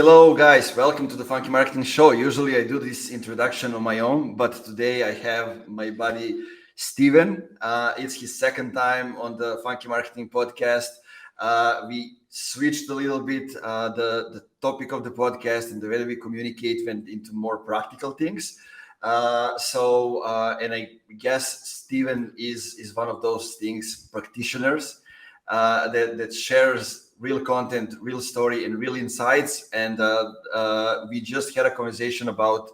Hello, guys. Welcome to the Funky Marketing Show. Usually I do this introduction on my own, but today I have my buddy Steven. It's his second time on the Funky Marketing podcast. We switched a little bit the topic of the podcast and the way we communicate went into more practical things. And I guess Steven is one of those things practitioners that shares real content, real story, and real insights. And we just had a conversation about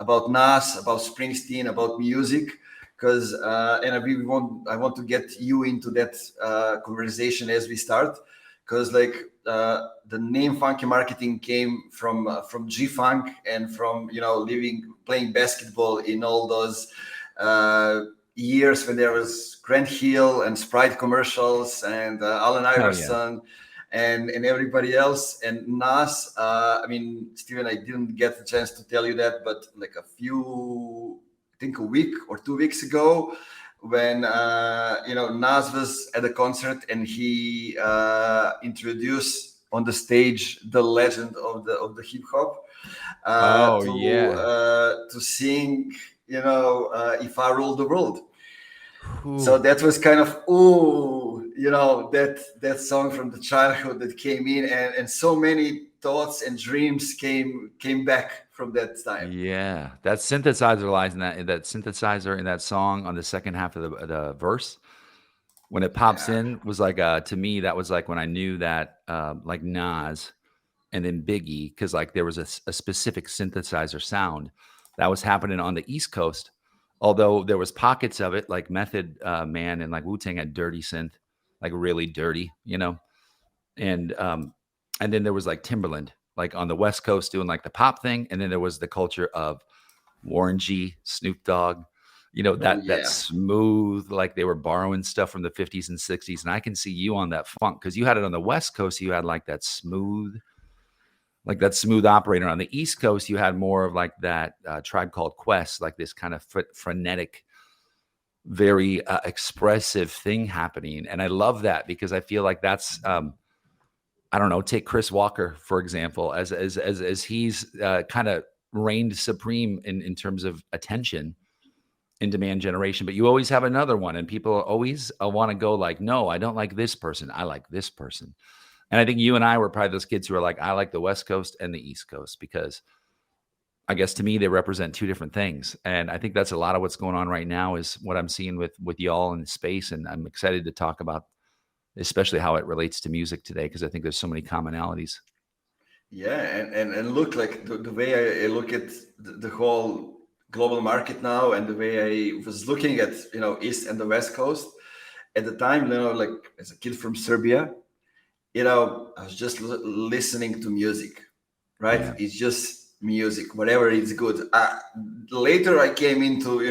Nas, about Springsteen, about music, because I want to get you into that conversation as we start, because the name Funky Marketing came from G-Funk and from playing basketball in all those years when there was Grant Hill and Sprite commercials and Allen Iverson. And everybody else, and Nas. Steven, I didn't get the chance to tell you that, but a week or 2 weeks ago, when Nas was at a concert and he introduced on the stage the legend of the hip hop to sing, If I Rule the World. Ooh. So that was kind of that song from the childhood that came in, and so many thoughts and dreams came back from that time. Yeah, that synthesizer lies in that synthesizer in that song on the second half of the verse when it pops in was like to me that was like when I knew that like Nas and then Biggie, because like there was a specific synthesizer sound that was happening on the East Coast. Although there was pockets of it, like Method Man and like Wu-Tang had dirty synth, like really dirty, and then there was like Timberland, like on the West Coast doing like the pop thing, and then there was the culture of Warren G, Snoop Dogg, that smooth, like they were borrowing stuff from the 50s and 60s, and I can see you on that funk because you had it on the West Coast, you had like that smooth operator. On the East Coast, you had more of like that Tribe Called Quest, like this kind of frenetic, very expressive thing happening. And I love that because I feel like that's, I don't know, take Chris Walker, for example, as he's kind of reigned supreme in terms of attention in demand generation. But you always have another one, and people always want to go like, no, I don't like this person. I like this person. And I think you and I were probably those kids who are like, I like the West Coast and the East Coast because I guess to me, they represent two different things. And I think that's a lot of what's going on right now is what I'm seeing with y'all in space. And I'm excited to talk about especially how it relates to music today, because I think there's so many commonalities. Yeah. And look, like the way I look at the whole global market now and the way I was looking at, East and the West Coast at the time, like as a kid from Serbia, I was just listening to music, right? Yeah. It's just music, whatever is good. Later, I came into,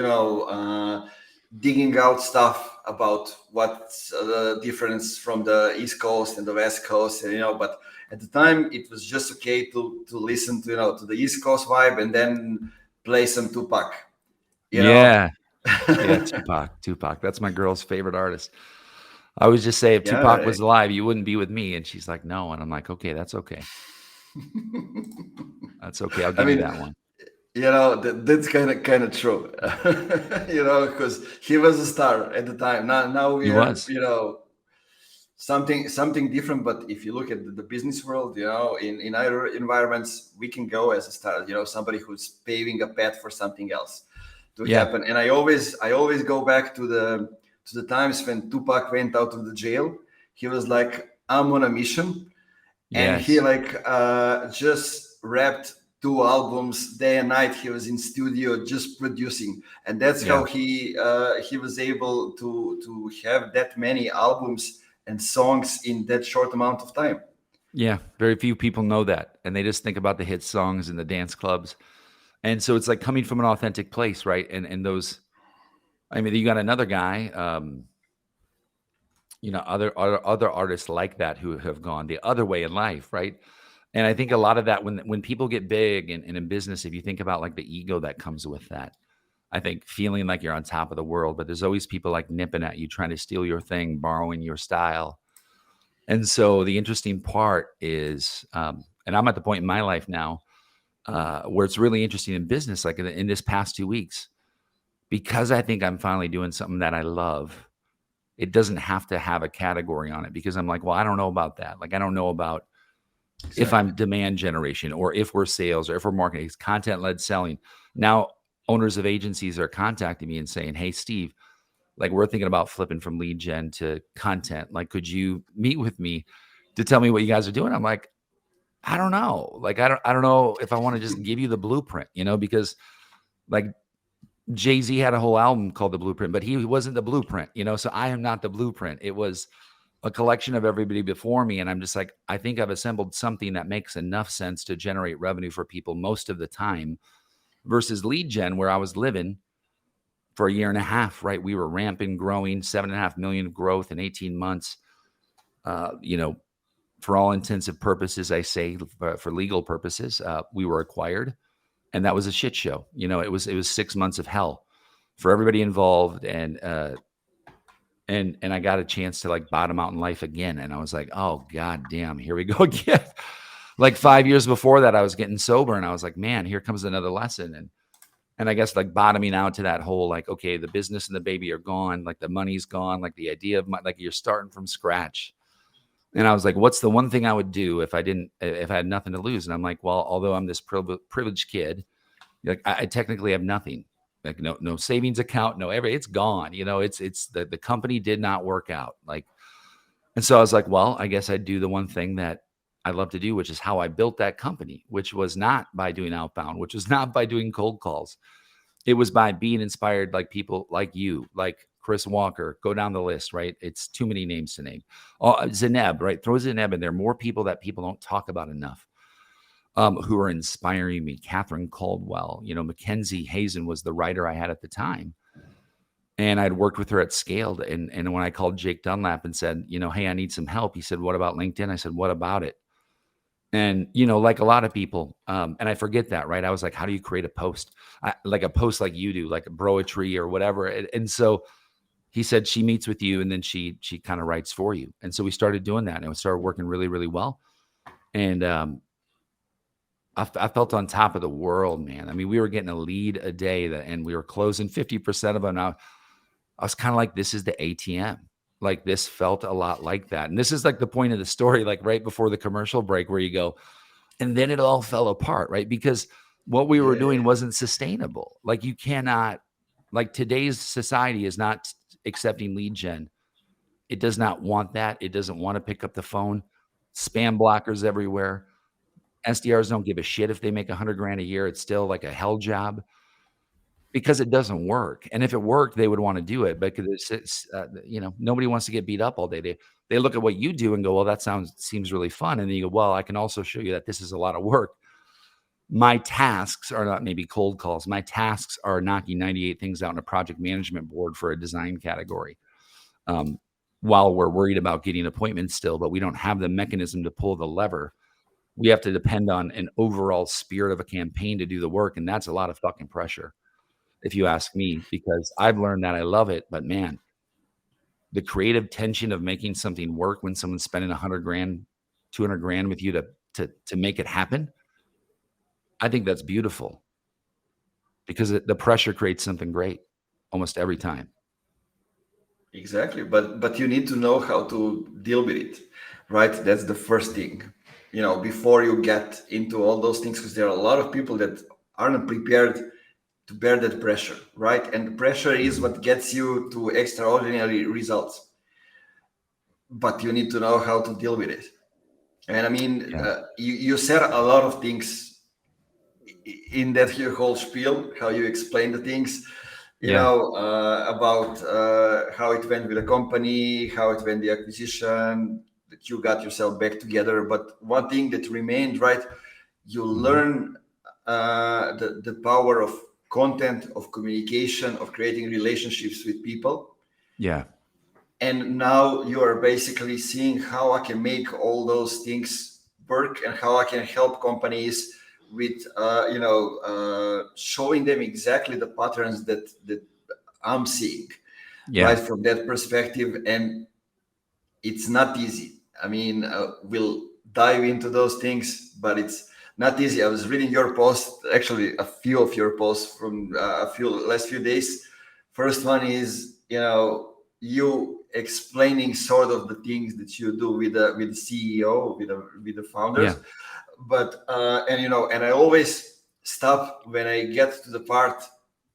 digging out stuff about what's the difference from the East Coast and the West Coast, but at the time, it was just okay to listen to, to the East Coast vibe and then play some Tupac. Yeah, Tupac. That's my girl's favorite artist. I always just say, if Tupac was alive, you wouldn't be with me. And she's like, no. And I'm like, okay, that's okay. That's okay. I'll give you that one. That's kind of true. Because he was a star at the time. Now we are, something different. But if you look at the business world, in other environments, we can go as a star. Somebody who's paving a path for something else to happen. And I always go back to the times when Tupac went out of the jail. He was like, I'm on a mission. And he just rapped 2 albums day and night. He was in studio just producing. And that's how he was able to have that many albums and songs in that short amount of time. Yeah, very few people know that. And they just think about the hit songs and the dance clubs. And so it's like coming from an authentic place, right? And those, I mean, you got another guy, other artists like that who have gone the other way in life, right? And I think a lot of that, when people get big and in business, if you think about like the ego that comes with that, I think feeling like you're on top of the world, but there's always people like nipping at you, trying to steal your thing, borrowing your style. And so the interesting part is, And I'm at the point in my life now where it's really interesting in business, like in this past 2 weeks, because I think I'm finally doing something that I love. It doesn't have to have a category on it, because I'm like, well, I don't know about that. Like, I don't know about if Exactly. I'm demand generation, or if we're sales, or if we're marketing. It's content-led selling. Now, owners of agencies are contacting me and saying, hey, Steve, like, we're thinking about flipping from lead gen to content. Like, could you meet with me to tell me what you guys are doing? I'm like, I don't know. Like, I don't know if I want to just give you the blueprint, because like Jay-Z had a whole album called The Blueprint, but he wasn't the blueprint, so I am not the blueprint. It was a collection of everybody before me. And I'm just like, I think I've assembled something that makes enough sense to generate revenue for people most of the time, versus lead gen, where I was living for a year and a half, right? We were ramping, growing, 7.5 million of growth in 18 months. For all intensive purposes, I say for legal purposes, we were acquired, and that was a shit show. It was 6 months of hell for everybody involved. And I got a chance to like bottom out in life again. And I was like, oh, God damn, here we go again. Like 5 years before that, I was getting sober, and I was like, man, here comes another lesson. And I guess like bottoming out to that whole, like, okay, the business and the baby are gone. Like the money's gone. Like the idea of like you're starting from scratch. And I was like, what's the one thing I would do if I had nothing to lose? And I'm like, well, although I'm this privileged kid, like I technically have nothing. Like no savings account, it's gone. It's the company did not work out. Like, and so I was like, well, I guess I'd do the one thing that I love to do, which is how I built that company, which was not by doing outbound, which was not by doing cold calls. It was by being inspired, like people like you, like Chris Walker, go down the list, right? It's too many names to name. Zeneb, right? Throw Zeneb in there. More people that people don't talk about enough. Who are inspiring me. Catherine Caldwell, Mackenzie Hazen was the writer I had at the time. And I'd worked with her at Scaled. And when I called Jake Dunlap and said, hey, I need some help, he said, what about LinkedIn? I said, what about it? And, like a lot of people, and I forget that, right? I was like, how do you create a post? Like a post like you do, like a broetry or whatever. And so he said, she meets with you and then she kind of writes for you. And so we started doing that, and it started working really, really well. And I felt on top of the world, man. I mean, we were getting a lead a day and we were closing 50% of them. Now, I was kind of like, this is the ATM. Like, this felt a lot like that. And this is like the point of the story, like right before the commercial break, where you go, and then it all fell apart, right? Because what we were doing wasn't sustainable. Like, you cannot, like, today's society is not accepting lead gen. It does not want that. It doesn't want to pick up the phone. Spam blockers everywhere. SDRs don't give a shit if they make 100 grand a year. It's still like a hell job because it doesn't work. And if it worked, they would want to do it, because nobody wants to get beat up all day. They look at what you do and go, well, that seems really fun. And then you go, well, I can also show you that this is a lot of work. My tasks are not maybe cold calls. My tasks are knocking 98 things out in a project management board for a design category. While we're worried about getting appointments still, but we don't have the mechanism to pull the lever. We have to depend on an overall spirit of a campaign to do the work. And that's a lot of fucking pressure, if you ask me, because I've learned that I love it. But man, the creative tension of making something work when someone's spending 100 grand, 200 grand with you to make it happen, I think that's beautiful, because the pressure creates something great almost every time. Exactly, but you need to know how to deal with it, right? That's the first thing, before you get into all those things, because there are a lot of people that aren't prepared to bear that pressure, right? And the pressure is what gets you to extraordinary results, but you need to know how to deal with it. And I mean, you said a lot of things in that your whole spiel, how you explain the things, about how it went with the company, how it went the acquisition, that you got yourself back together. But one thing that remained, right? You learn the power of content, of communication, of creating relationships with people. Yeah. And now you are basically seeing how I can make all those things work, and how I can help companies with showing them exactly the patterns that I'm seeing, right, from that perspective. And it's not easy. I mean, dive into those things, but it's not easy. I was reading your post, actually a few of your posts from last few days. First one is, you explaining sort of the things that you do with the CEO, with the founders. Yeah. But and I always stop when I get to the part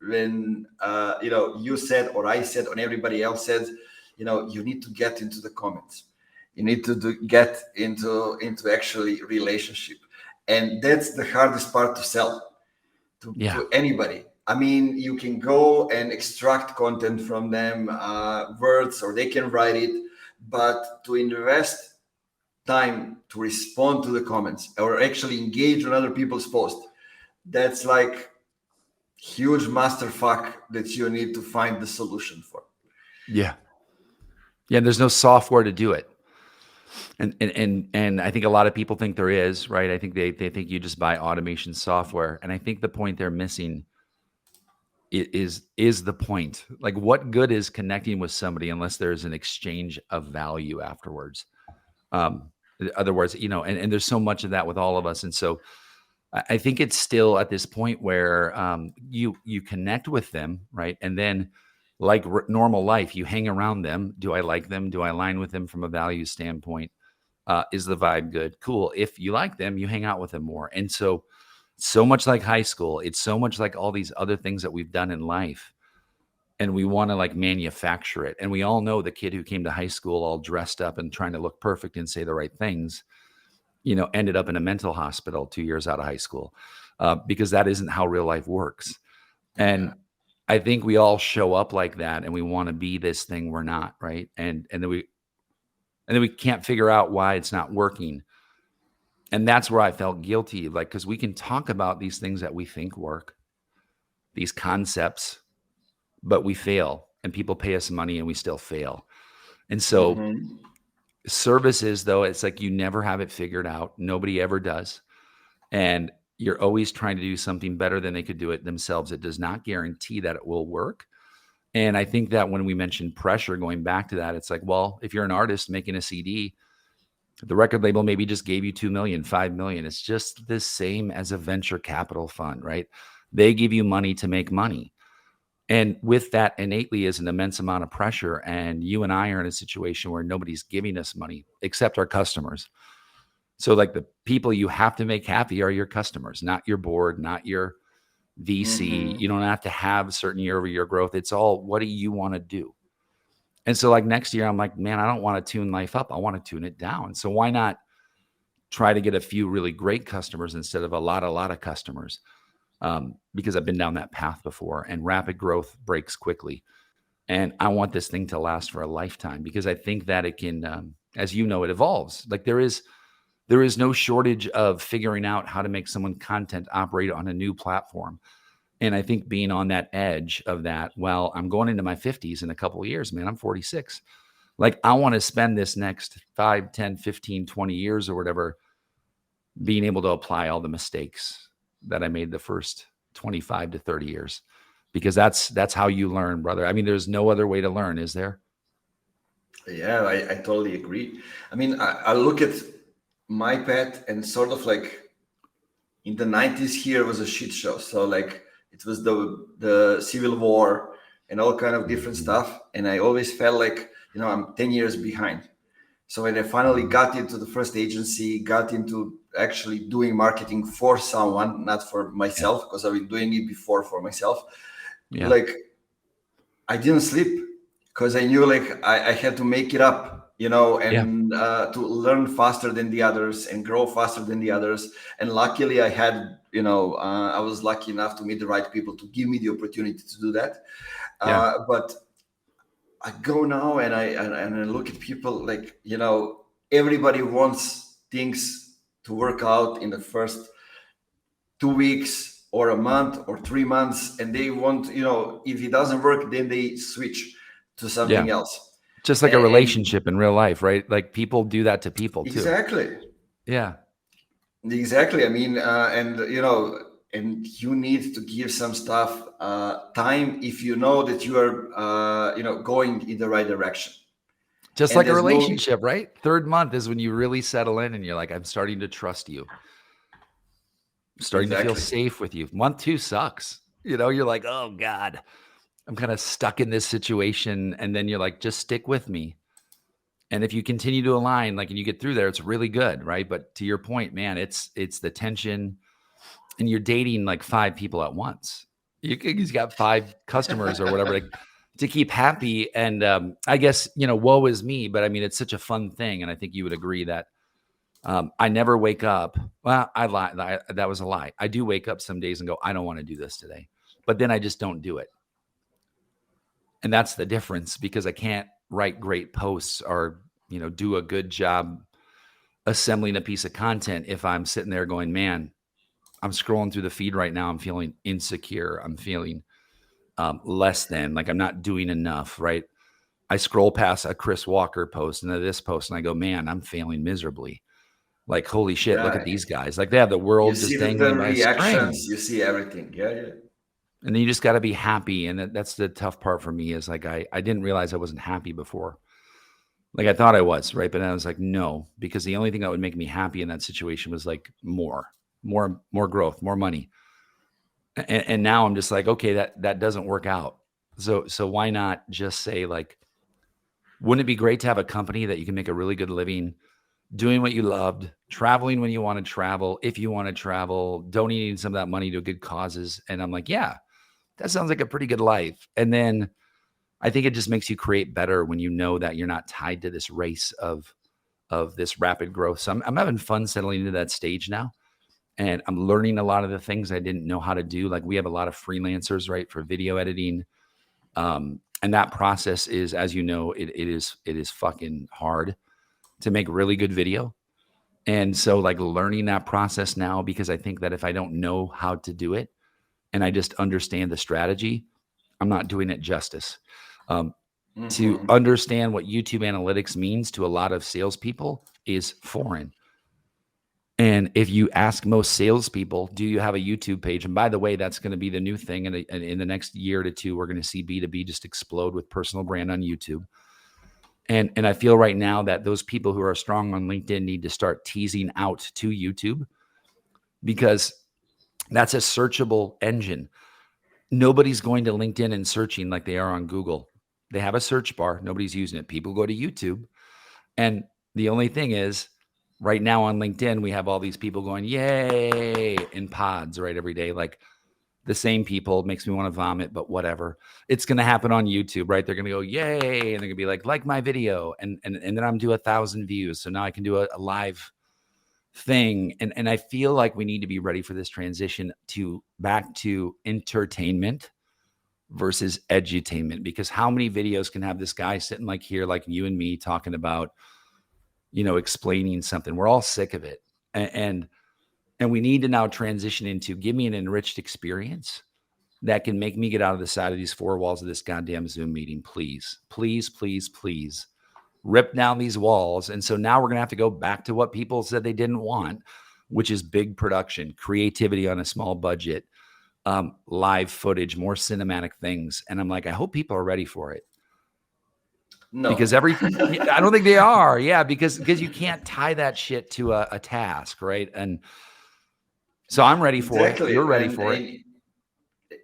when you said, or I said, or everybody else said, you need to get into the comments. You need to get into actually relationship, and that's the hardest part to sell to anybody. I mean, you can go and extract content from them, words, or they can write it, but to invest time to respond to the comments or actually engage on other people's posts, that's like huge masterfuck that you need to find the solution for. Yeah. There's no software to do it. And I think a lot of people think there is, right? I think they think you just buy automation software. And I think the point they're missing is the point. Like, what good is connecting with somebody unless there's an exchange of value afterwards? In other words, and there's so much of that with all of us. And so I think it's still at this point where you connect with them, right? And then, like normal life, you hang around them. Do I like them? Do I align with them from a value standpoint? Is the vibe good? Cool. If you like them, you hang out with them more. And so much like high school, it's so much like all these other things that we've done in life. And we want to like manufacture it. And we all know the kid who came to high school all dressed up and trying to look perfect and say the right things, ended up in a mental hospital 2 years out of high school, because that isn't how real life works. And I think we all show up like that, and we want to be this thing we're not, right? And then we can't figure out why it's not working. And that's where I felt guilty, like, because we can talk about these things that we think work, these concepts, but we fail, and people pay us money and we still fail. And so services, though, it's like you never have it figured out. Nobody ever does. And you're always trying to do something better than they could do it themselves. It does not guarantee that it will work. And I think that when we mentioned pressure, going back to that, it's like, well, if you're an artist making a CD, the record label maybe just gave you 2 million, 5 million. It's just the same as a venture capital fund, right? They give you money to make money. And with that innately is an immense amount of pressure. And you and I are in a situation where nobody's giving us money except our customers. So like the people you have to make happy are your customers, not your board, not your VC. You don't have to have a certain year-over-year growth. It's all, what do you want to do? And so like next year, I'm like, man, I don't want to tune life up. I want to tune it down. So why not try to get a few really great customers instead of a lot of customers? Because I've been down that path before, and rapid growth breaks quickly. And I want this thing to last for a lifetime, because I think that it can, as you know, it evolves. Like there is no shortage of figuring out how to make someone content operate on a new platform. And I think being on that edge of that, well, I'm going into my 50s in a couple of years, man, I'm 46. Like I want to spend this next 5, 10, 15, 20 years or whatever, being able to apply all the mistakes that I made the first 25 to 30 years, because that's how you learn, brother. I mean, there's no other way to learn, is there? Yeah, I totally agree. I mean, I look at my path, and sort of like in the 90s here was a shit show. So like it was the Civil War and all kind of different stuff. And I always felt like, I'm 10 years behind. So when I finally got into the first agency, got into actually doing marketing for someone, not for myself, because I've been doing it before for myself. Yeah. Like I didn't sleep because I knew like I had to make it up, and to learn faster than the others and grow faster than the others. And luckily I had, I was lucky enough to meet the right people to give me the opportunity to do that. But I go now and I look at people like, everybody wants things to work out in the first 2 weeks or a month or 3 months. And they want, if it doesn't work, then they switch to something else. Just like a relationship in real life, right? Like people do that to people too. Exactly. Yeah. Exactly. I mean, and you need to give some stuff time if you know that you are, going in the right direction. Just and like a there's no relationship, right? Third month is when you really settle in and you're like, I'm starting to trust you. I'm starting to feel exactly. safe with you. Month 2 sucks. You're like, oh God, I'm kind of stuck in this situation. And then you're like, just stick with me. And if you continue to align, like, and you get through there, it's really good, right? But to your point, man, it's the tension, and you're dating like 5 people at once. He's got 5 customers or whatever to keep happy. And I guess, woe is me, but I mean, it's such a fun thing. And I think you would agree that I never wake up. Well, I lie. That was a lie. I do wake up some days and go, I don't want to do this today, but then I just don't do it. And that's the difference, because I can't write great posts or, do a good job assembling a piece of content if I'm sitting there going, man, I'm scrolling through the feed right now. I'm feeling insecure. I'm feeling less than, like I'm not doing enough, right? I scroll past a Chris Walker post and this post and I go, man, I'm failing miserably. Like, holy shit, look Yeah, at these guys. Like, they have the you world see just dangling the by a string. reactions, you see everything. Yeah, yeah. And then you just got to be happy. And that's the tough part for me, is like, I didn't realize I wasn't happy before. Like, I thought I was, right? But I was like, no, because the only thing that would make me happy in that situation was like more growth, more money. And now I'm just like, okay, that doesn't work out. So why not just say, like, wouldn't it be great to have a company that you can make a really good living doing what you loved, traveling when you want to travel, if you want to travel, donating some of that money to good causes? And I'm like, yeah, that sounds like a pretty good life. And then I think it just makes you create better when you know that you're not tied to this race of this rapid growth. So I'm having fun settling into that stage now. And I'm learning a lot of the things I didn't know how to do. Like, we have a lot of freelancers, right, for video editing. And that process is, as you know, it is fucking hard to make really good video. And so, like, learning that process now, because I think that if I don't know how to do it and I just understand the strategy, I'm not doing it justice. To Hmm. understand what YouTube analytics means to a lot of salespeople is foreign. And if you ask most salespeople, do you have a YouTube page? And by the way, that's going to be the new thing. And in the next year to two, we're going to see B2B just explode with personal brand on YouTube. And I feel right now that those people who are strong on LinkedIn need to start teasing out to YouTube, because that's a searchable engine. Nobody's going to LinkedIn and searching like they are on Google. They have a search bar. Nobody's using it. People go to YouTube. And the only thing is, right now on LinkedIn, we have all these people going, yay, in pods, right, every day. Like, the same people. Makes me want to vomit, but whatever. It's going to happen on YouTube, right? They're going to go, yay. And they're going to be like my video. And then I'm do 1,000 views. So now I can do a live thing. And I feel like we need to be ready for this transition back to entertainment versus edutainment, because how many videos can have this guy sitting like here, like you and me, talking about, explaining something? We're all sick of it. And we need to now transition into, give me an enriched experience that can make me get out of the side of these 4 walls of this goddamn Zoom meeting. Please, please, please, please rip down these walls. And so now we're going to have to go back to what people said they didn't want, which is big production, creativity on a small budget, live footage, more cinematic things. And I'm like, I hope people are ready for it. Because No. I don't think they are. Yeah, because you can't tie that shit to a task, right? And so I'm ready for it. Exactly. You're ready for it.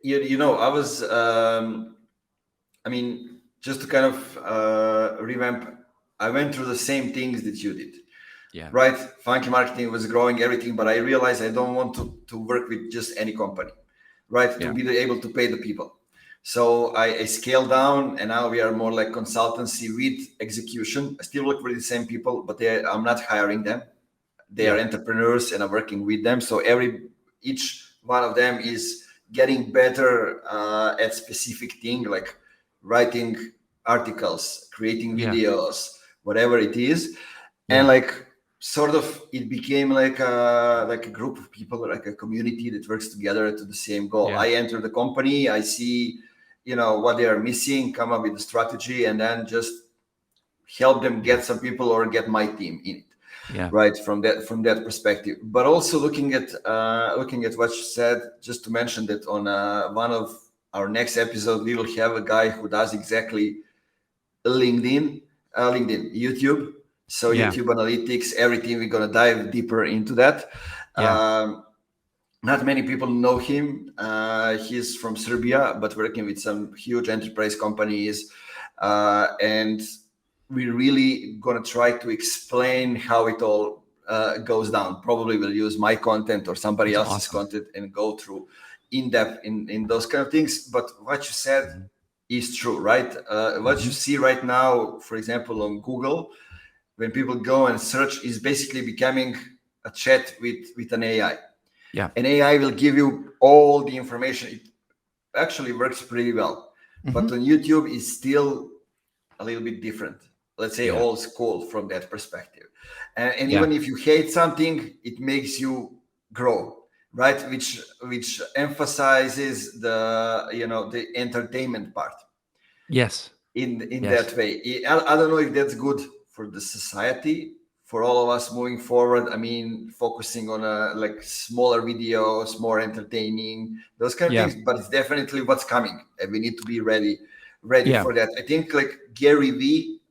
I was, I mean, just to kind of revamp, I went through the same things that you did. Yeah. Right? Funky marketing was growing everything, but I realized I don't want to work with just any company, right? Yeah. To be able to pay the people. So I scaled down, and now we are more like consultancy with execution. I still work with the same people, but I'm not hiring them. They are entrepreneurs, and I'm working with them. So each one of them is getting better at specific thing, like writing articles, creating videos, whatever it is. Yeah. And like, sort of, it became like a group of people, like a community that works together to the same goal. Yeah. I enter the company, I see, what they are missing, come up with a strategy, and then just help them get some people or get my team in it. Yeah. Right, from that perspective. But also looking at what you said, just to mention that on one of our next episode, we will have a guy who does exactly LinkedIn LinkedIn, YouTube. So Yeah. YouTube analytics, everything. We're gonna dive deeper into that. Yeah. Not many people know him. He's from Serbia, but working with some huge enterprise companies, and we're really gonna try to explain how it all goes down. Probably we'll use my content or somebody That's else's awesome. content and go through in depth in those kind of things. But what you said Mhm. is true, right? What you Mhm. see right now, for example, on Google, when people go and search, is basically becoming a chat with an AI. Yeah. An AI will give you all the information. It actually works pretty well, but Mhm. on YouTube is still a little bit different. Let's say Yeah. old school from that perspective. And Yeah. even if you hate something, it makes you grow, right? Which emphasizes the entertainment part Yes. in Yes. that way. I don't know if that's good for the society, for all of us moving forward. I mean, focusing on like smaller videos, more entertaining, those kind of Yeah. things. But it's definitely what's coming, and we need to be ready Yeah. for that. I think like Gary V,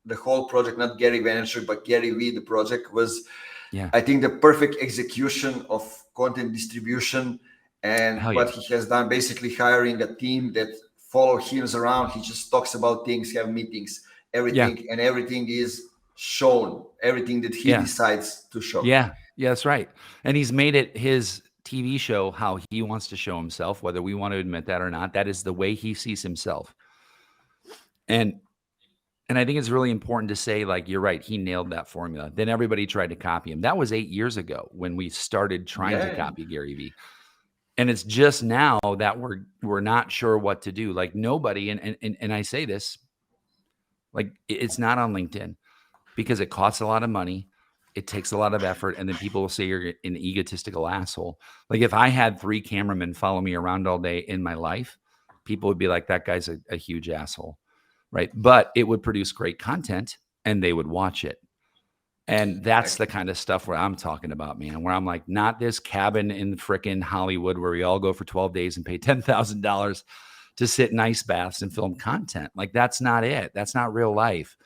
the whole project, not Gary Vaynerchuk, but Gary V, the project was, Yeah. I think, the perfect execution of content distribution and Hell what yeah. he has done, basically hiring a team that follow him around. He just talks about things, have meetings, Yeah. everything is shown, everything that he Yeah. decides to show. Yeah. Yeah, that's right. And he's made it his TV show how he wants to show himself, whether we want to admit that or not. That is the way he sees himself. And I think it's really important to say, like, you're right, he nailed that formula. Then everybody tried to copy him. That was 8 years ago when we started trying to Yeah, copy Gary Vee. And it's just now that we're not sure what to do. Like nobody, and I say this, like it's not on LinkedIn because it costs a lot of money. It takes a lot of effort, and then people will say you're an egotistical asshole. Like if I had 3 cameramen follow me around all day in my life, people would be like, that guy's a huge asshole, right? But it would produce great content, and they would watch it. And that's the exactly. kind of stuff where I'm talking about, man, where I'm like, not this cabin in frickin' Hollywood where we all go for 12 days and pay $10,000 to sit in ice baths and film content. Like, that's not it. That's not real life.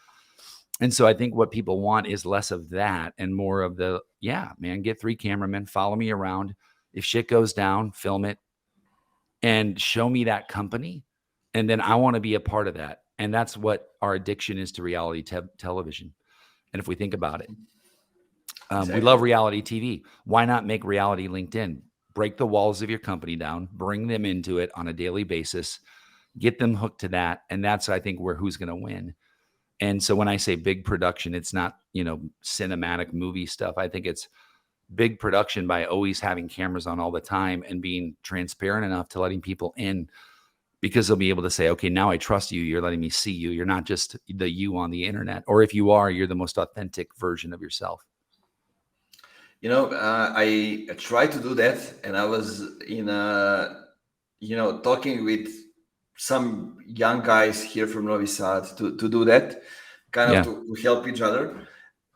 And so I think what people want is less of that and more of the, yeah, man, get 3 cameramen, follow me around. If shit goes down, film it and show me that company. And then I want to be a part of that. And that's what our addiction is to reality television. And if we think about it, we Exactly. love reality TV. Why not make reality LinkedIn? Break the walls of your company down, bring them into it on a daily basis, get them hooked to that. And that's, I think, where who's going to win. And so when I say big production, it's not, cinematic movie stuff. I think it's big production by always having cameras on all the time and being transparent enough to letting people in because they'll be able to say, okay, now I trust you. You're letting me see you. You're not just the you on the internet. Or if you are, you're the most authentic version of yourself. I try to do that, and I was talking with some young guys here from Novi Sad to do that, kind of Yeah. to help each other.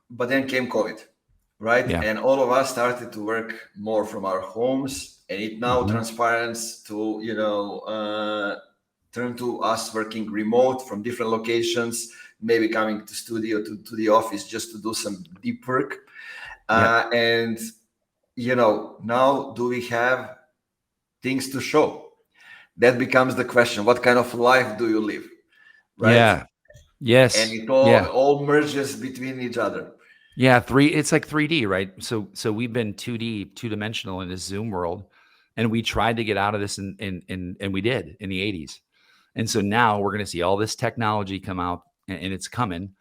But then came COVID, right? Yeah. And all of us started to work more from our homes, and it now Mhm. transparents to turn to us working remote from different locations, maybe coming to studio to the office just to do some deep work. Yep. And now do we have things to show? That becomes the question. What kind of life do you live, right? Yeah. And Yes. it Yeah. all merges between each other. Yeah. It's like 3D, right? So we've been 2D, two-dimensional in this Zoom world. And we tried to get out of this and we did in the 80s. And so now we're going to see all this technology come out and it's coming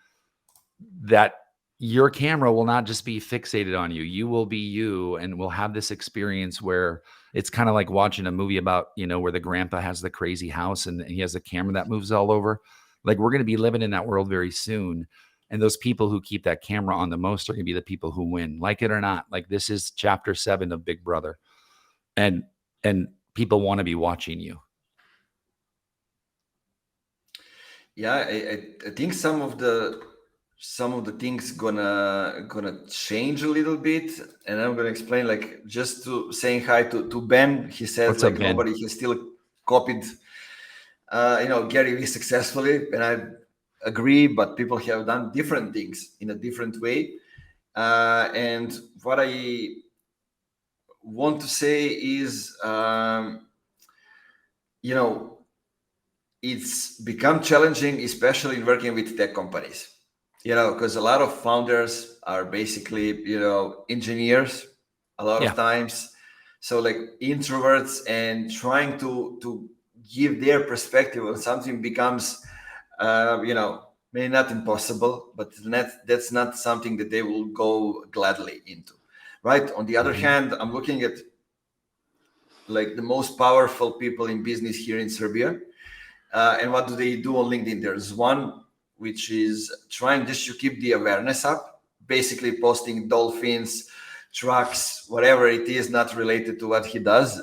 that your camera will not just be fixated on you. You will be you and we'll have this experience where it's kind of like watching a movie about, where the grandpa has the crazy house and he has a camera that moves all over. Like we're going to be living in that world very soon. And those people who keep that camera on the most are going to be the people who win, like it or not. Like this is chapter 7 of Big Brother. And people want to be watching you. Yeah, I think some of the things gonna change a little bit, and I'm gonna explain, like, just to saying hi to Ben. He said What's up, like Ben? nobody has still copied Gary Vee successfully, and agree, but people have done different things in a different way. And what I want to say is, it's become challenging, especially in working with tech companies, because a lot of founders are basically, engineers a lot of times. So like introverts, and trying to give their perspective on something becomes, maybe not impossible, but that's not something that they will go gladly into. Right. On the other hand, I'm looking at like the most powerful people in business here in Serbia. And what do they do on LinkedIn? There's one which is trying just to keep the awareness up, basically posting dolphins, trucks, whatever it is, not related to what he does.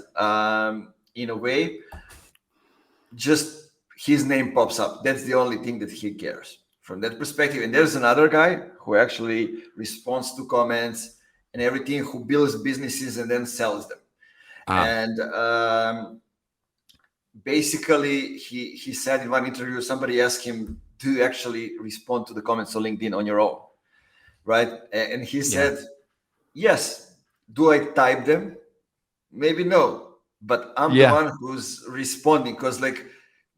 In a way, just his name pops up. That's the only thing that he cares from that perspective. And there's another guy who actually responds to comments and everything, who builds businesses and then sells them. And basically, he said in one interview, somebody asked him, do you actually respond to the comments on LinkedIn on your own? Right. And he said, yes. Do I type them? Maybe no, but I'm the one who's responding, because like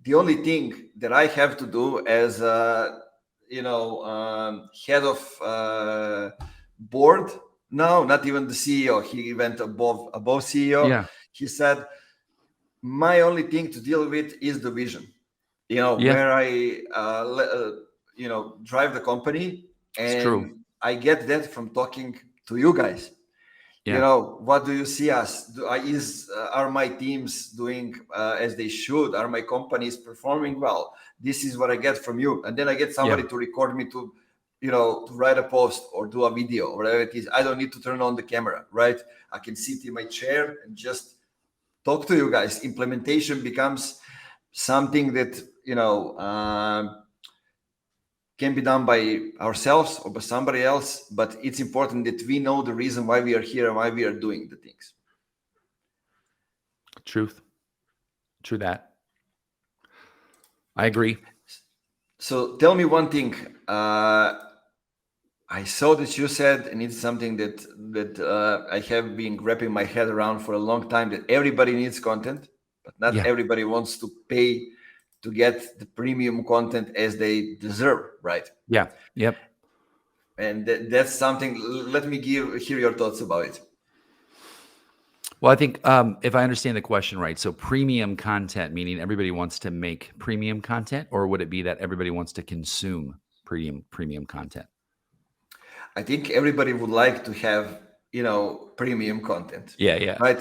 the only thing that I have to do as head of board, no, not even the CEO, he went above CEO. He said, my only thing to deal with is the vision, where I drive the company, and I get that from talking to you guys. What do you see us do? Are my teams doing as they should? Are my companies performing well? This is what I get from you. And then I get somebody to record me to write a post or do a video or whatever it is. I don't need to turn on the camera, right? I can sit in my chair and just talk to you guys. Implementation becomes something that, can be done by ourselves or by somebody else, but it's important that we know the reason why we are here and why we are doing the things. True that. I agree. So tell me one thing. I saw that you said, and it's something that I have been wrapping my head around for a long time, that everybody needs content, but not everybody wants to pay to get the premium content as they deserve, right? Yeah. Yep. And that's something. Let me hear your thoughts about it. Well, I think if I understand the question right, so premium content, meaning everybody wants to make premium content, or would it be that everybody wants to consume premium content? I think everybody would like to have, premium content. Yeah. Right?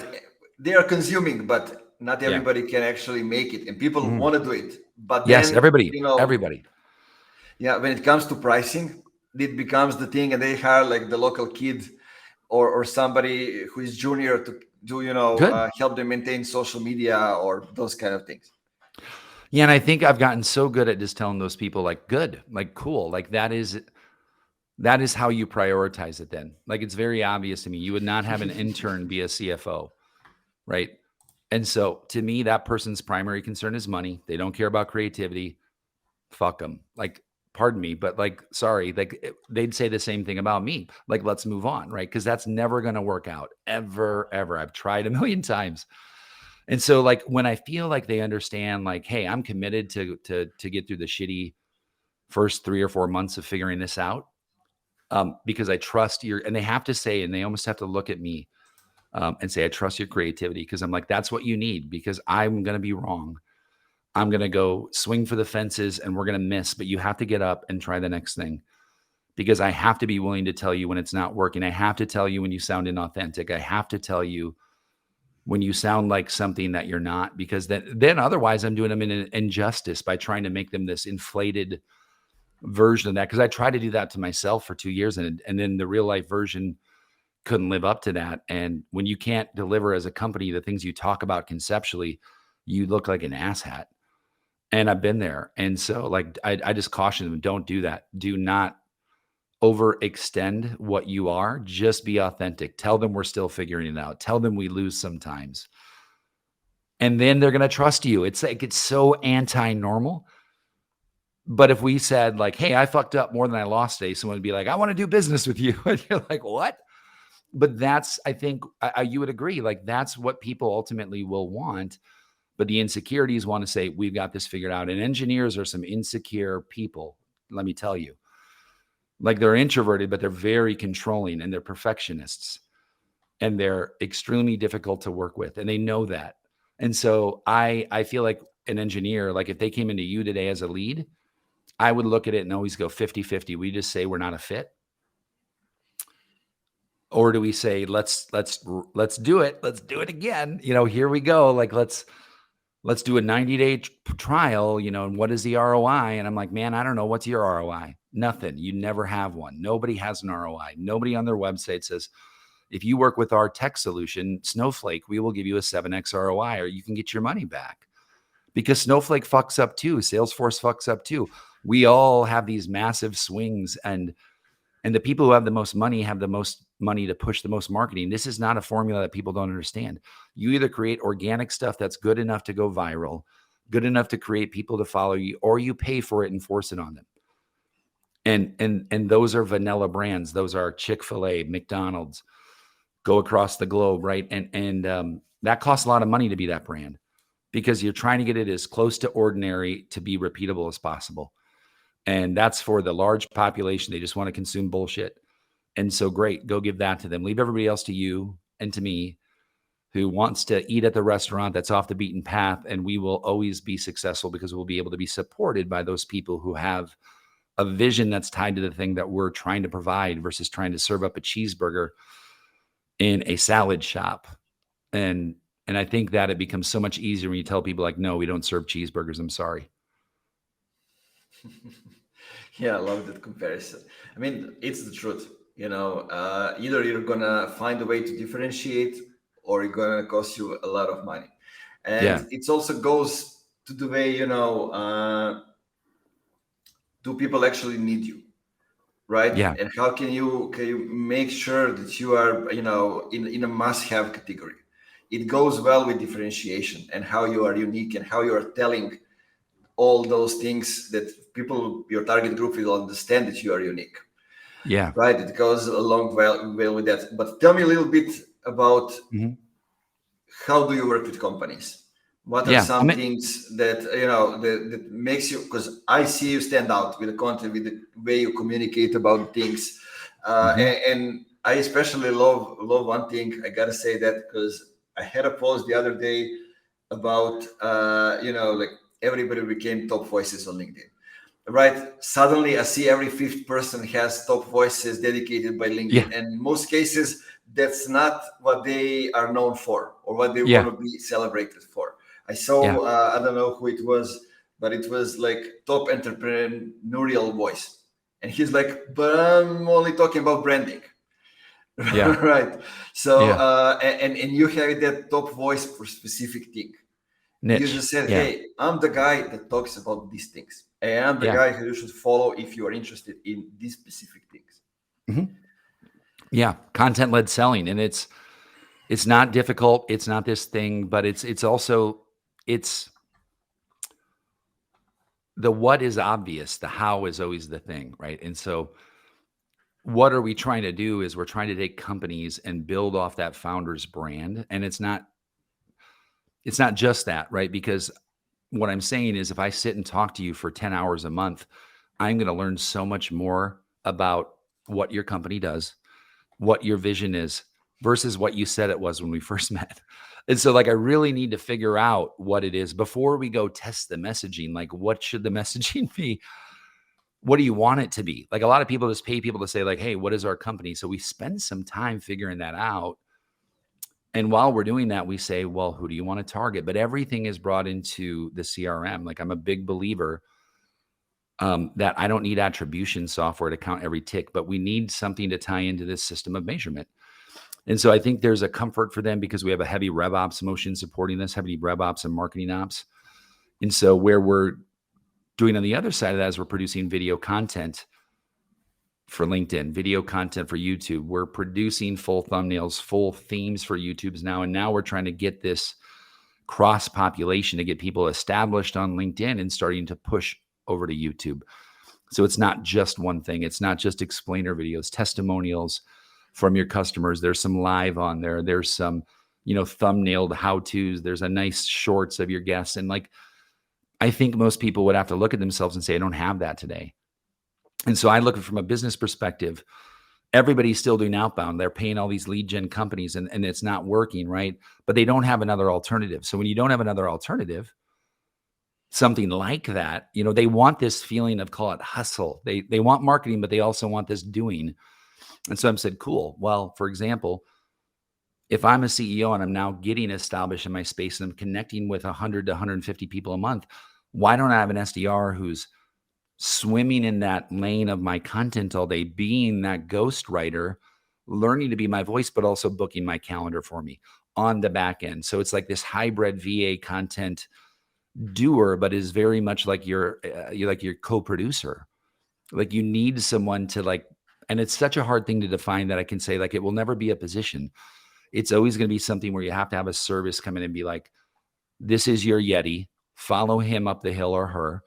They are consuming, but not everybody can actually make it, and people want to do it. But yes, then, everybody. Yeah, when it comes to pricing, it becomes the thing, and they hire like the local kid or somebody who is junior to do, help them maintain social media or those kind of things. Yeah, and I think I've gotten so good at just telling those people, like, good, like, cool, like that is how you prioritize it then. Like, it's very obvious to me. You would not have an intern be a CFO, right? And so to me, that person's primary concern is money. They don't care about creativity. Fuck them. Like, pardon me, but like, sorry, like they'd say the same thing about me. Like, let's move on, right? Because that's never going to work out ever. I've tried a million times. And so like, when I feel like they understand, like, hey, I'm committed to get through the shitty first 3 or 4 months of figuring this out, because I trust and they have to say, and they almost have to look at me and say, I trust your creativity, because I'm like, that's what you need, because I'm going to be wrong. I'm going to go swing for the fences and we're going to miss, but you have to get up and try the next thing, because I have to be willing to tell you when it's not working. I have to tell you when you sound inauthentic. I have to tell you when you sound like something that you're not, because then otherwise I'm doing them an injustice by trying to make them this inflated version of that. Because I tried to do that to myself for 2 years, and then the real life version couldn't live up to that. And when you can't deliver as a company the things you talk about conceptually, you look like an asshat. And I've been there. And so like, I just caution them, don't do that. Do not overextend what you are. Just be authentic. Tell them we're still figuring it out. Tell them we lose sometimes. And then they're going to trust you. It's like, it's so anti-normal, But if we said like, hey, I fucked up more than I lost today, someone would be like, I want to do business with you. And you're like, what? But that's, I think you would agree, like that's what people ultimately will want. But the insecurities want to say, we've got this figured out. And engineers are some insecure people, let me tell you. Like they're introverted, but they're very controlling and they're perfectionists. And they're extremely difficult to work with. And they know that. And so I feel like an engineer, like if they came into you today as a lead, I would look at it and always go 50-50. We just say we're not a fit. Or do we say, let's do it. Let's do it again. Here we go. Like, let's do a 90-day trial, and what is the ROI? And I'm like, man, I don't know. What's your ROI? Nothing. You never have one. Nobody has an ROI. Nobody on their website says, if you work with our tech solution, Snowflake, we will give you a 7x ROI, or you can get your money back. Because Snowflake fucks up too. Salesforce fucks up too. We all have these massive swings, and the people who have the most money have the most money to push the most marketing. This is not a formula that people don't understand. You either create organic stuff that's good enough to go viral, good enough to create people to follow you, or you pay for it and force it on them. And those are vanilla brands. Those are Chick-fil-A, McDonald's, go across the globe, right? And that costs a lot of money to be that brand, because you're trying to get it as close to ordinary to be repeatable as possible. And that's for the large population. They just want to consume bullshit. And so great, go give that to them. Leave everybody else to you and to me, who wants to eat at the restaurant that's off the beaten path. And we will always be successful because we'll be able to be supported by those people who have a vision that's tied to the thing that we're trying to provide, versus trying to serve up a cheeseburger in a salad shop. And I think that it becomes so much easier when you tell people like, no, we don't serve cheeseburgers. I'm sorry. Yeah, I love that comparison. I mean, it's the truth. Either you're gonna find a way to differentiate, or it's gonna cost you a lot of money. And it also goes to the way, do people actually need you, right? Yeah. And how can you make sure that you are, in a must-have category? It goes well with differentiation and how you are unique and how you are telling all those things that people, your target group, will understand that you are unique. Yeah. Right. It goes along well with that. But tell me a little bit about how do you work with companies? What are some things that, that makes you, because I see you stand out with the content, with the way you communicate about things. And I especially love one thing. I got to say that because I had a post the other day about, like everybody became top voices on LinkedIn. Right. Suddenly I see every fifth person has top voices dedicated by LinkedIn. Yeah. And in most cases, that's not what they are known for or what they want to be celebrated for. I saw, I don't know who it was, but it was like top entrepreneurial voice. And he's like, but I'm only talking about branding. Yeah. Right. So, and you have that top voice for specific thing. Niche. You just said, hey, I'm the guy that talks about these things. And I'm the guy who you should follow if you are interested in these specific things. Yeah. Content-led selling. And it's not difficult. It's not this thing, but it's also the what is obvious. The how is always the thing, right? And so what are we trying to do is we're trying to take companies and build off that founder's brand. And it's not just that, right? Because what I'm saying is if I sit and talk to you for 10 hours a month, I'm going to learn so much more about what your company does, what your vision is versus what you said it was when we first met. And so like, I really need to figure out what it is before we go test the messaging. Like, what should the messaging be? What do you want it to be? Like a lot of people just pay people to say like, hey, what is our company? So we spend some time figuring that out. And while we're doing that, we say, well, who do you want to target? But everything is brought into the CRM. Like I'm a big believer that I don't need attribution software to count every tick, but we need something to tie into this system of measurement. And so I think there's a comfort for them because we have a heavy rev ops motion supporting this, heavy rev ops and marketing ops. And so where we're doing on the other side of that is we're producing video content for LinkedIn, video content for YouTube. We're producing full thumbnails, full themes for YouTube's now. And now we're trying to get this cross population to get people established on LinkedIn and starting to push over to YouTube. So it's not just one thing. It's not just explainer videos, testimonials from your customers. There's some live on there. There's some, thumbnailed how-tos. There's a nice shorts of your guests. And like, I think most people would have to look at themselves and say, I don't have that today. And so I look at it from a business perspective. Everybody's still doing outbound. They're paying all these lead gen companies and it's not working, right? But they don't have another alternative. So when you don't have another alternative, something like that, they want this feeling of, call it hustle. They want marketing, but they also want this doing. And so I said, cool. Well, for example, if I'm a CEO and I'm now getting established in my space and I'm connecting with 100 to 150 people a month, why don't I have an SDR who's swimming in that lane of my content all day, being that ghostwriter, learning to be my voice, but also booking my calendar for me on the back end. So it's like this hybrid VA content doer, but is very much like you're like your co-producer. Like you need someone to like, and it's such a hard thing to define that I can say like, it will never be a position. It's always going to be something where you have to have a service come in and be like, this is your Yeti, follow him up the hill or her.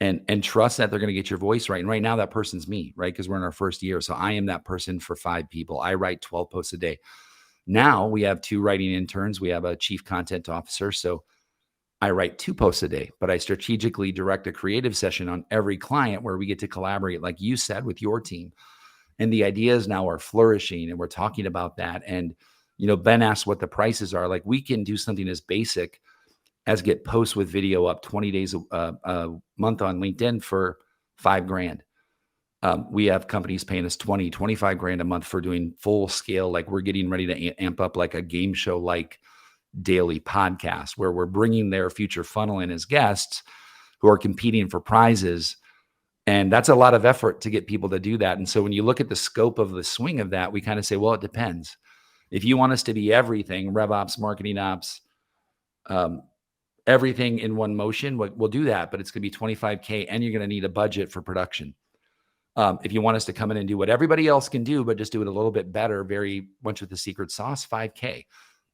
And trust that they're going to get your voice right. And right now that person's me, right? Because we're in our first year. So I am that person for 5 people. I write 12 posts a day. Now we have 2 writing interns. We have a chief content officer. So I write 2 posts a day, but I strategically direct a creative session on every client where we get to collaborate, like you said, with your team. And the ideas now are flourishing and we're talking about that. And, Ben asked what the prices are. Like we can do something as basic as get posts with video up 20 days a month on LinkedIn for $5,000. We have companies paying us 20, 25 grand a month for doing full scale. Like we're getting ready to amp up like a game show, like daily podcast where we're bringing their future funnel in as guests who are competing for prizes. And that's a lot of effort to get people to do that. And so when you look at the scope of the swing of that, we kind of say, well, it depends. If you want us to be everything, rev ops, marketing ops, everything in one motion, we'll do that, but it's going to be $25K and you're going to need a budget for production. If you want us to come in and do what everybody else can do, but just do it a little bit better, very much with the secret sauce, $5K.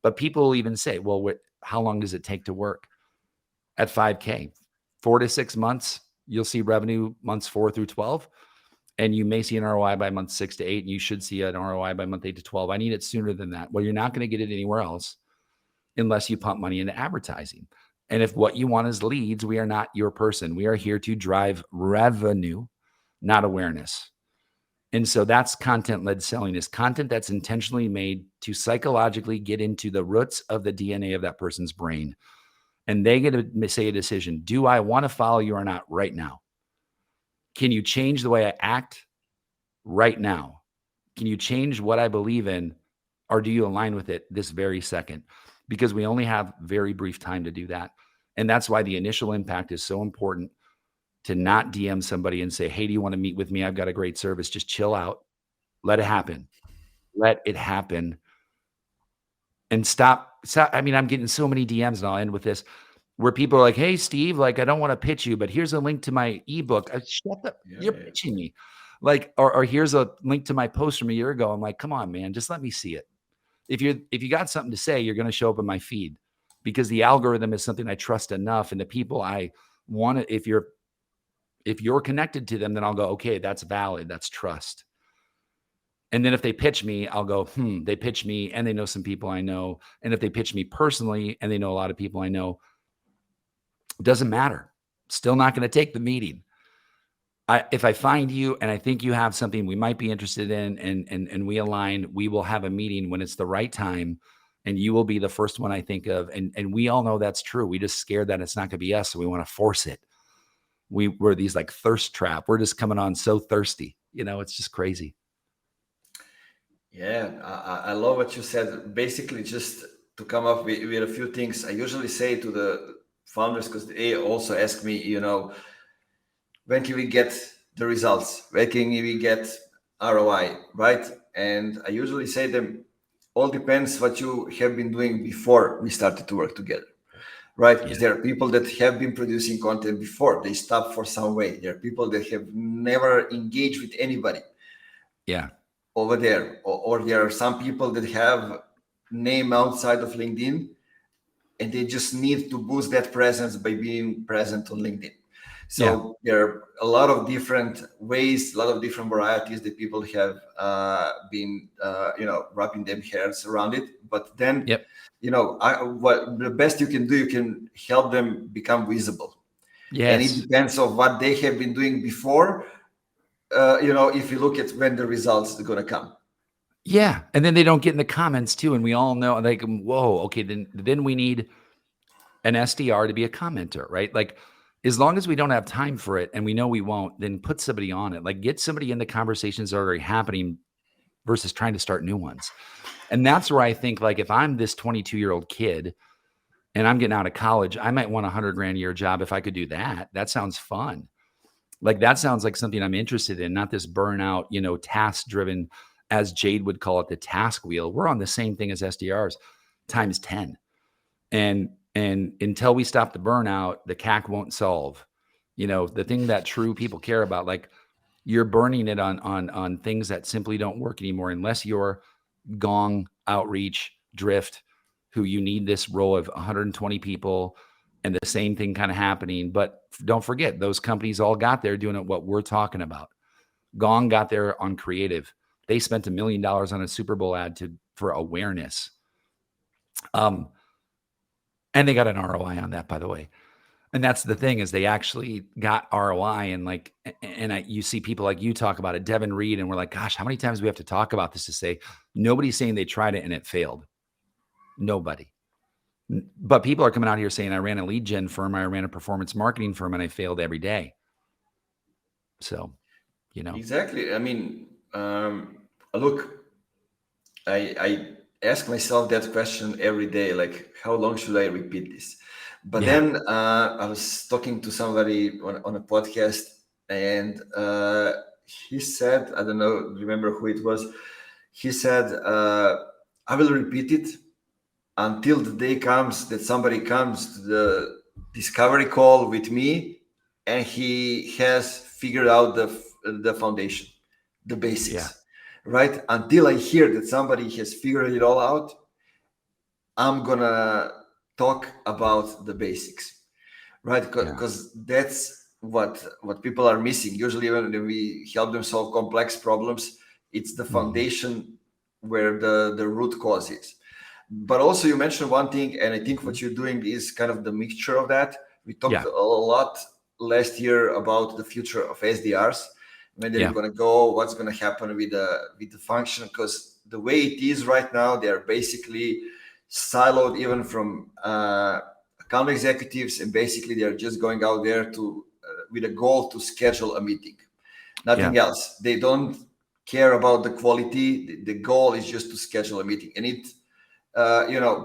But people will even say, well, how long does it take to work at $5K? 4 to 6 months, you'll see revenue months 4 through 12. And you may see an ROI by month 6 to 8. And you should see an ROI by month 8 to 12. I need it sooner than that. Well, you're not going to get it anywhere else unless you pump money into advertising. And if what you want is leads, we are not your person. We are here to drive revenue, not awareness. And so that's content-led selling, is content that's intentionally made to psychologically get into the roots of the DNA of that person's brain. And they get to say a decision. Do I want to follow you or not right now? Can you change the way I act right now? Can you change what I believe in, or do you align with it this very second? Because we only have very brief time to do that. And that's why the initial impact is so important, to not DM somebody and say, hey, do you want to meet with me? I've got a great service. Just chill out. Let it happen. Let it happen. And stop. I mean, I'm getting so many DMs, and I'll end with this, where people are like, hey, Steve, like, I don't want to pitch you, but here's a link to my ebook. Shut up. You're pitching me. Like, or here's a link to my post from a year ago. I'm like, come on, man, just let me see it. If you got something to say, you're going to show up in my feed, because the algorithm is something I trust enough. And the people I want to, if you're connected to them, then I'll go, okay, that's valid. That's trust. And then if they pitch me, I'll go, they pitch me and they know some people I know. And if they pitch me personally and they know a lot of people I know, it doesn't matter. Still not going to take the meeting. If I find you and I think you have something we might be interested in, and we align, we will have a meeting when it's the right time, and you will be the first one I think of. And we all know that's true. We just scared that it's not going to be us, so we want to force it. We're these like thirst trap. We're just coming on so thirsty. It's just crazy. Yeah, I love what you said. Basically, just to come up with a few things, I usually say to the founders, because they also ask me, when can we get the results? When can we get ROI, right? And I usually say them, all depends what you have been doing before we started to work together, right? Because there are people that have been producing content before. They stopped for some way. There are people that have never engaged with anybody. Yeah. Over there. Or there are some people that have name outside of LinkedIn, and they just need to boost that presence by being present on LinkedIn. Yeah. So there are a lot of different ways, a lot of different varieties that people have been, wrapping their heads around it. But then, Yep. what the best you can do, you can help them become visible. And it Yes. depends on what they have been doing before. If you look at when the results are going to come. Yeah. And then they don't get in the comments too. And we all know, like, whoa, okay, then we need an SDR to be a commenter, right? Like, as long as we don't have time for it and we know we won't, then put somebody on it. Like, get somebody in the conversations that are already happening versus trying to start new ones. And that's where I think, like, if I'm this 22-year-old kid and I'm getting out of college, I might want $100,000 a year job if I could do that. That sounds fun. Like, that sounds like something I'm interested in, not this burnout, task driven, as Jade would call it, the task wheel. We're on the same thing as SDRs times 10. And until we stop the burnout, the CAC won't solve. The thing that true people care about, like, you're burning it on things that simply don't work anymore unless you're Gong, Outreach, Drift, who you need this row of 120 people and the same thing kind of happening. But don't forget, those companies all got there doing it what we're talking about. Gong got there on creative. They spent $1 million on a Super Bowl ad for awareness. And they got an ROI on that, by the way. And that's the thing, is they actually got ROI. And you see people like you talk about it, Devin Reed, and we're like, gosh, how many times do we have to talk about this to say nobody's saying they tried it and it failed? Nobody. But people are coming out here saying, I ran a lead gen firm, I ran a performance marketing firm, and I failed every day. So, Exactly. I mean, look, I ask myself that question every day, like, how long should I repeat this? But then I was talking to somebody on a podcast, and he said, I don't know, remember who it was. He said, I will repeat it until the day comes that somebody comes to the discovery call with me and he has figured out the foundation, the basics, right? Until I hear that somebody has figured it all out, I'm gonna talk about the basics, right? Because that's what people are missing. Usually when we help them solve complex problems, it's the foundation where the root cause is. But also you mentioned one thing, and I think what you're doing is kind of the mixture of that. We talked a lot last year about the future of SDRs, when they're going to go, what's going to happen with the function, because the way it is right now, they're basically siloed even from account executives, and basically they're just going out there to with a goal to schedule a meeting, nothing else. They don't care about the quality. The goal is just to schedule a meeting, and it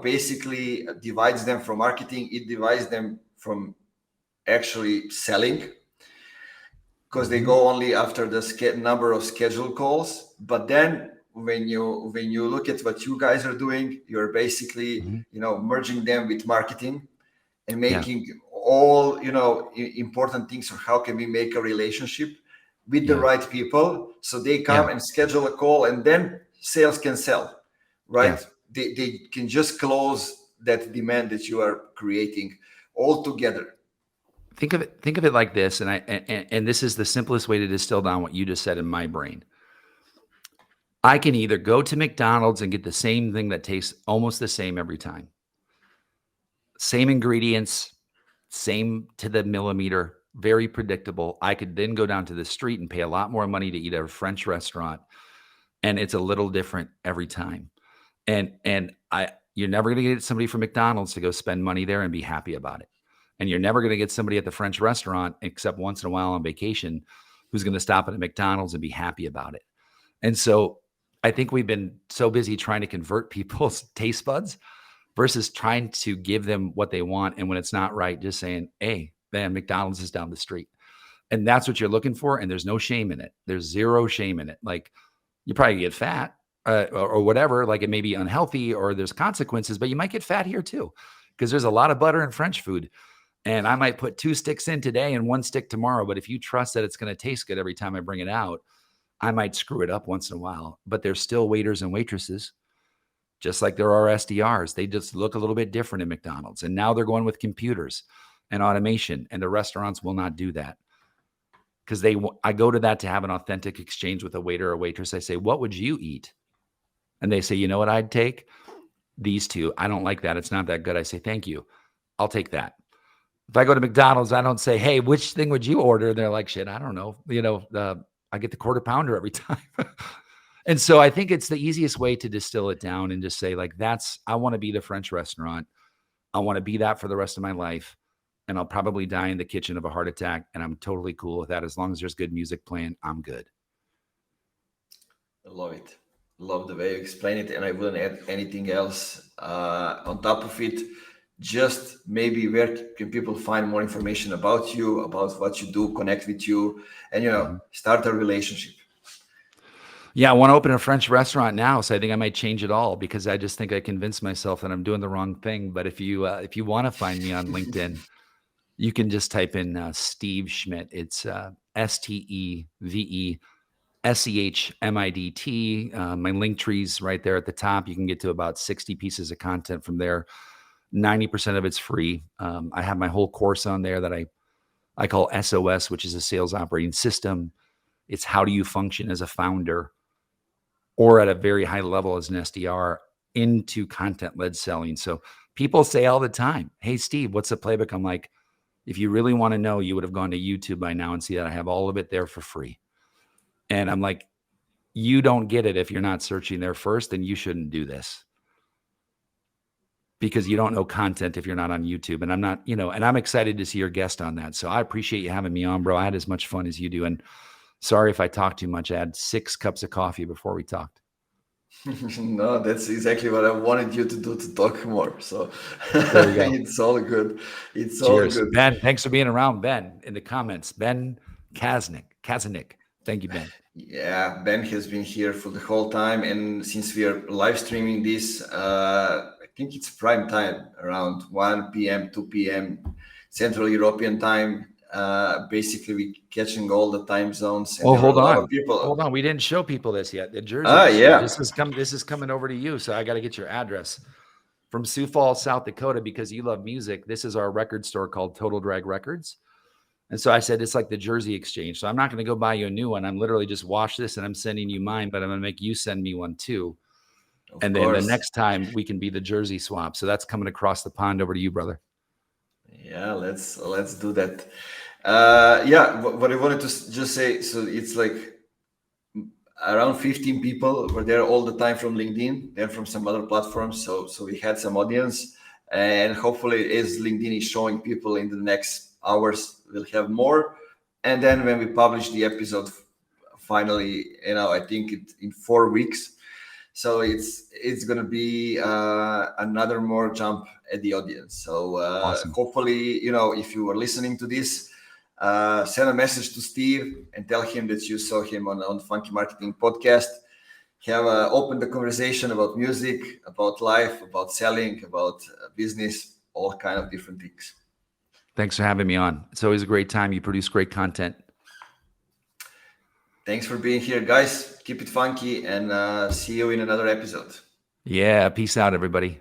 basically divides them from marketing. It divides them from actually selling, because they go only after the number of scheduled calls. But then when you look at what you guys are doing, you're basically merging them with marketing and making all important things for how can we make a relationship with the right people, so they come and schedule a call, and then sales can sell, right? They can just close that demand that you are creating all together. Think of it like this, and this is the simplest way to distill down what you just said in my brain. I can either go to McDonald's and get the same thing that tastes almost the same every time. Same ingredients, same to the millimeter, very predictable. I could then go down to the street and pay a lot more money to eat at a French restaurant, and it's a little different every time. And you're never going to get somebody from McDonald's to go spend money there and be happy about it. And you're never going to get somebody at the French restaurant, except once in a while on vacation, who's going to stop at a McDonald's and be happy about it. And so I think we've been so busy trying to convert people's taste buds versus trying to give them what they want. And when it's not right, just saying, hey, man, McDonald's is down the street. And that's what you're looking for. And there's no shame in it. There's zero shame in it. Like, you probably get fat or whatever, like it may be unhealthy or there's consequences, but you might get fat here too, because there's a lot of butter in French food. And I might put 2 sticks in today and 1 stick tomorrow. But if you trust that it's going to taste good every time I bring it out, I might screw it up once in a while. But there's still waiters and waitresses, just like there are SDRs. They just look a little bit different in McDonald's. And now they're going with computers. and automation, and the restaurants will not do that because I go to that to have an authentic exchange with a waiter or waitress. I say, what would you eat? And they say, you know what I'd take? These two. I don't like that. It's not that good. I say, thank you. I'll take that. If I go to McDonald's, I don't say, hey, which thing would you order? They're like, shit, I don't know. I get the quarter pounder every time. And so I think it's the easiest way to distill it down and just say, like, I want to be the French restaurant. I want to be that for the rest of my life. And I'll probably die in the kitchen of a heart attack. And I'm totally cool with that. As long as there's good music playing, I'm good. I love it. Love the way you explain it. And I wouldn't add anything else on top of it. Just maybe where can people find more information about you, about what you do, connect with you, and, start a relationship. Yeah, I want to open a French restaurant now, so I think I might change it all because I just think I convinced myself that I'm doing the wrong thing. But if you want to find me on LinkedIn, you can just type in Steve Schmidt. It's STEVESCHMIDT. My link tree's right there at the top. You can get to about 60 pieces of content from there. 90% of it's free. I have my whole course on there that I call SOS, which is a sales operating system. It's how do you function as a founder or at a very high level as an SDR into content-led selling. So people say all the time, hey, Steve, what's the playbook? I'm like, if you really want to know, you would have gone to YouTube by now and see that I have all of it there for free. And I'm like, you don't get it if you're not searching there first, then you shouldn't do this. Because you don't know content if you're not on YouTube. And I'm not, and I'm excited to see your guest on that. So I appreciate you having me on, bro. I had as much fun as you do. And sorry if I talked too much. I had 6 cups of coffee before we talked. No, that's exactly what I wanted you to do, to talk more. So it's all good. It's Cheers. all good. Ben, thanks for being around. Ben, in the comments, Ben Kazanik. Thank you, Ben. Yeah, Ben has been here for the whole time. And since we are live streaming this, I think it's prime time, around 1 p.m., 2 p.m. Central European time. Basically, we catching all the time zones. And hold on. A lot of people. Hold on. We didn't show people this yet. The Jersey. Yeah. This is coming over to you. So I got to get your address from Sioux Falls, South Dakota, because you love music. This is our record store called Total Drag Records. And so I said, it's like the Jersey exchange. So I'm not going to go buy you a new one. I'm literally just wash this and I'm sending you mine, but I'm going to make you send me one too. And then the next time we can be the Jersey swap. So that's coming across the pond over to you, brother. Yeah, let's do that. What I wanted to just say, so it's like around 15 people were there all the time from LinkedIn, then from some other platforms. So we had some audience, and hopefully as LinkedIn is showing people in the next hours, we'll have more. And then when we publish the episode, finally, I think in 4 weeks. So it's going to be another more jump at the audience. So awesome. Hopefully, if you are listening to this, send a message to Steve and tell him that you saw him on Funky Marketing Podcast. Have open the conversation about music, about life, about selling, about business, all kind of different things. Thanks for having me on. It's always a great time. You produce great content. Thanks for being here, guys. Keep it funky and see you in another episode. Yeah. Peace out, everybody.